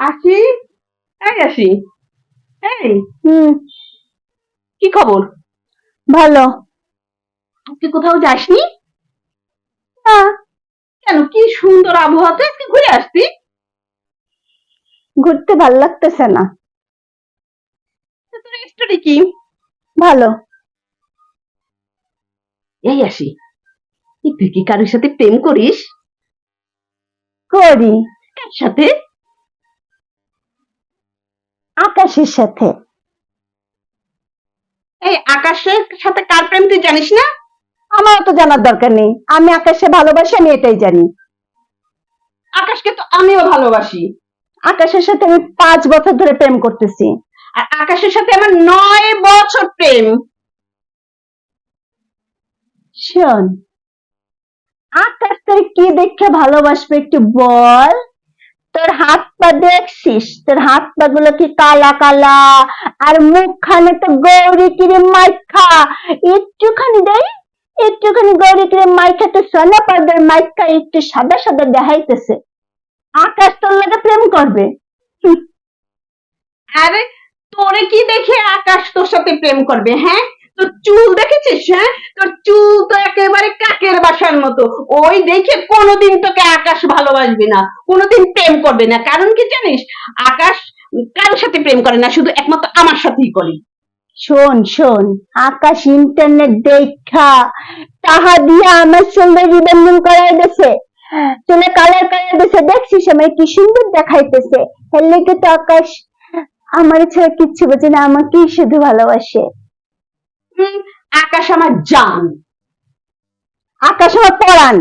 আসি, এই আসি, এই হুম। কি খবর? ভালো। তুই কোথাও যাসনি? না, কেন, কি সুন্দর আবহাওয়া, তুই আজকে ঘুরে আসতি। ঘুরতে ভাল লাগতেছে না। তা তোর স্টোরি কি? ভালো। এই আসি, তুই কি কারোর সাথে প্রেম করিস? করি। কার সাথে? আকাশের সাথে। এই আকাশের সাথে কার প্রেম তুই জানিস না? আমার তো জানার দরকার নেই, আমি আকাশে ভালোবাসি, আমি এটাই জানি। আকাশকে তো আমিও ভালোবাসি। আকাশের সাথে আমি 5 বছর ধরে প্রেম করতেছি। আর আকাশের সাথে আমার 9 বছর প্রেম। শোন, আকাশ তোর কি দেখে ভালোবাসবে একটু বল। তোর হাত পা দেখছিস, তোর হাত পা গুলো কি কালা কালা, আর মুখখানে তো গৌরী ক্রিম মাইখা। একটুখানি দেই, একটুখানি গৌরী ক্রিম মাইখা তো সোনা পাউডার মাইখা একটু সাদা সাদা দেখাইতেছে। আকাশ তোর লাগে প্রেম করবে? হুঁ, আরে, তোরে কি দেখে আকাশ তোর সাথে প্রেম করবে? হ্যাঁ, তোর চুল দেখেছিস? হ্যাঁ, তোর চুল তো একেবারে কাকের বাসার মতো। ওই দেখে কোনোদিন তোকে আকাশ ভালোবাসবে না, কোনোদিন প্রেম করবে না। কারণ কি জানিস? আকাশ কারোর সাথে প্রেম করে না, শুধু একমাত্র আমার সাথেই করে। শোন শোন, আকাশ ইন্টারনেট দেখা তাহা দিয়া আমার সঙ্গে রিবেন্ডিং করাই দিছে, চুলে কালার করাই দিছে, দেখছিস আমার কি সুন্দর দেখাইতেছে। এর লেগে তো আকাশ আমার ছাড়া কিচ্ছু বোঝে না, আমাকেই শুধু ভালোবাসে। হুম, আকাশ আমার জান, আকাশ আমার পরাণ।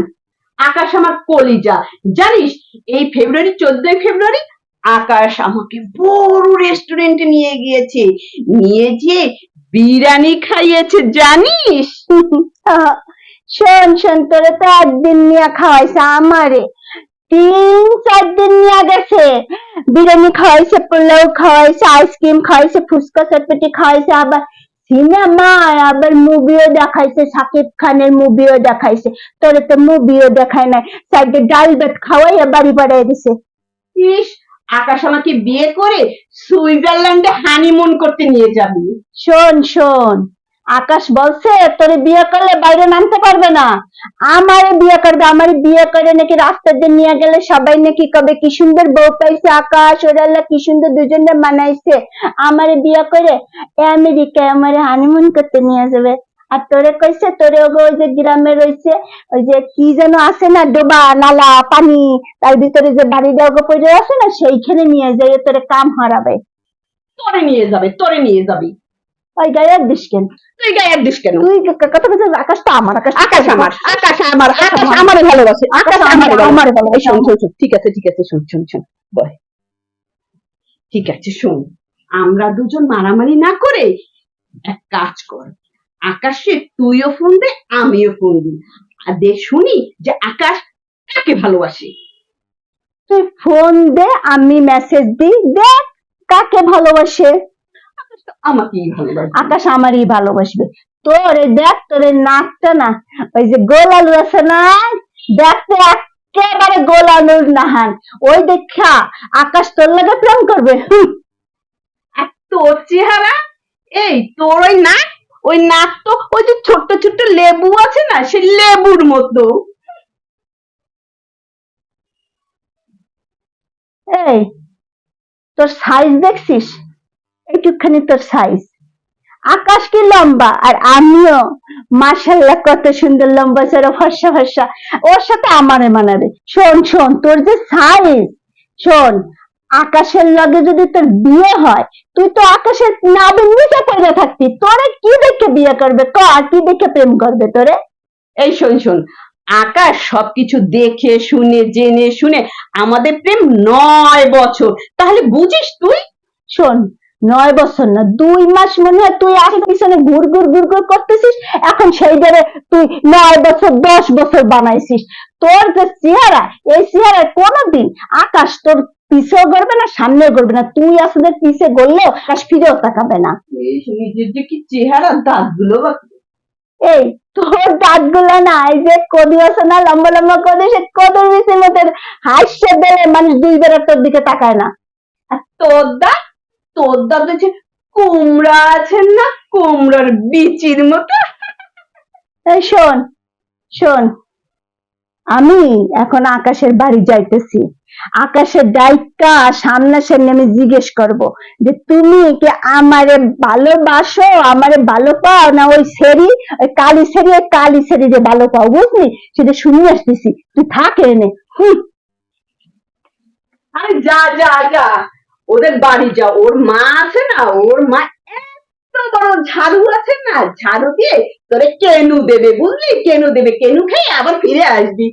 আকাশ আমার কলিজা। জানিস, এই ফেব্রুয়ারি, 14ই ফেব্রুয়ারি আকাশ আমাকে বড় রেস্টুরেন্টে নিয়ে গিয়েছে, নিয়ে যেয়ে বিরিয়ানি খাইয়েছে, জানিস? শোন শোন, তোরে তো একদিন নিয়ে খাওয়াইছে, আমারে 3-4 দিন নিয়ে গেছে। বিরিয়ানি খাওয়াইছে, পোলাও খাওয়াইছে, আইসক্রিম খাওয়াইছে, ফুচকা চটপটি খাওয়াইছে, আবার সিনেমা, আবার মুভিও দেখাইছে, শাকিব খানের মুভিও দেখাইছে। তোরে তো মুভিও দেখায় নাই, সাইডে ডাল ভাত খাওয়াইয়া বাড়ি পাঠাই দিছে। ইস, আকাশ আমাকে বিয়ে করে সুইজারল্যান্ডে হানিমুন করতে নিয়ে যাবি। শোন শোন, আকাশ বলছে তোরে বিয়ে করলে বাইরে নামতে পারবে না, আমারে বিয়ে করবে। আমারে বিয়ে করে নাকি রাস্তার দিয়ে নিয়ে গেলে সবাই নাকি কবে কি সুন্দর বউ পাইছে আকাশ, ওরা আল্লাহ কি সুন্দর দুজনে মানাইছে। আমারে বিয়ে করে আমেরিকায় আমারে হানিমুন করতে নিয়ে যাবে। আর তোরে কইছে, তোরে ওই যে গ্রামে রয়েছে, ওই যে কি যেন আছে না, ডোবা নালা পানি, তার ভিতরে যে বাড়ি দেওয়া পড়ে আছে না, সেইখানে নিয়ে যাই তোরে কাম হারাবে। তোরে নিয়ে যাবে, তোরে নিয়ে যাবি। ওই গায়ে দিস কেন? তুই গায়ে দিস কেন? তুই কথা বলছিস আকাশ তো আমার, আকাশ আকাশ আমার, আকাশ আমার, আকাশ আমারে ভালোবাসে, আকাশ আমারে আমারে ভালোবাসে। এই ভালোবাসে। শোন শোন শোন, ঠিক আছে ঠিক আছে, শোন শোন শোন, বয়, ঠিক আছে শোন, আমরা দুজন মারামারি না করে এক কাজ কর, আকাশে তুইও ফোন দে, আমিও ফোন দিই, আর দে শুনি যে আকাশ কাকে ভালোবাসে। তুই ফোন দে, আমি মেসেজ দিই, দেখ কাকে ভালোবাসে। আকাশ তো আমাকেই ভালোবাসে। আকাশ আমারই ভালোবাসবে। তোরে দেখ, তোরে নাকটা না, ওই যে গোল আলু আছে না, দেখতে একেবারে গোল আলুর নাহান, ওই দেখা আকাশ তোর লাগে প্রেম করবে। আর তোর চেহারা, এই তোর ওই নাক তো ওই যে ছোট্ট ছোট্ট লেবু আছে না, সেই লেবুর মতো। এই, তোর সাইজ দেখছিস? একটুখানি তোর সাইজ। আকাশ কি লম্বা, আর আমিও মাশাল্লাহ কত সুন্দর লম্বা চড়া ফর্সা ফর্সা, ওর সাথে আমারে মানাবে। শোন শোন, তোর যে সাইজ, শোন, আকাশের লগে যদি তোর বিয়ে হয়, তুই তো আকাশের নাবের নিচে পড়ে থাকতি, তোরে কি দেখে বিয়ে করবে ক, আর কি দেখে প্রেম করবে তোরে? এই শোন শোন, আকাশ সবকিছু দেখে শুনে জেনে শুনে আমাদের প্রেম 9 বছর, তাহলে বুঝিস তুই। শোন, 9 বছর না, 2 মাস মনে হয় তুই আগে পিছনে ঘুর ঘুর ঘুর ঘুর করতেছিস, এখন সেই ধরে তুই 9 বছর 10 বছর বানাইছিস। তোর যে চেহারা, এই চেহারায় কোনোদিন আকাশ তোর পিছেও গড়বে না, সামনেও গড়বে না। তুই আসলে পিছে গড়লেও আকাশ ফিরেও তাকাবে না। নিজের যে কি চেহারা, দাঁতগুলো বা এই, তোর দাঁত গুলা না, এই যে কদু আছে না, লম্বা লম্বা কদু, সে কদুর বিচির মতো হাসছে দিলে মানুষ 2 বেলা তোর দিকে তাকায় না। তোর দা দেখছে কুমড়া আছেন না, কুমড়ার বিচির মতো। এই শোন শোন, আমি এখন আকাশের বাড়ি যাইতেছি। আকাশের ডাইকা সামনাসামনি আমি জিজ্ঞেস করব যে তুমি কি আমারে ভালোবাসো, আমারে ভালো পাও, না ওই সেরি, ওই কালি সেরি যে ভালো পাও, বুঝলি? সেটা শুনে আসতেছি, তুই থাক এনে। আরে যা যা যা, ওদের বাড়ি যা, ওর মা আছে না, ওর মা এত বড় ঝাড়ু আছে না, ঝাড়ু দিয়ে তোরে কেনু দেবে, বুঝলি? কেনু দেবে, কেনু খেয়ে আবার ফিরে আসবি।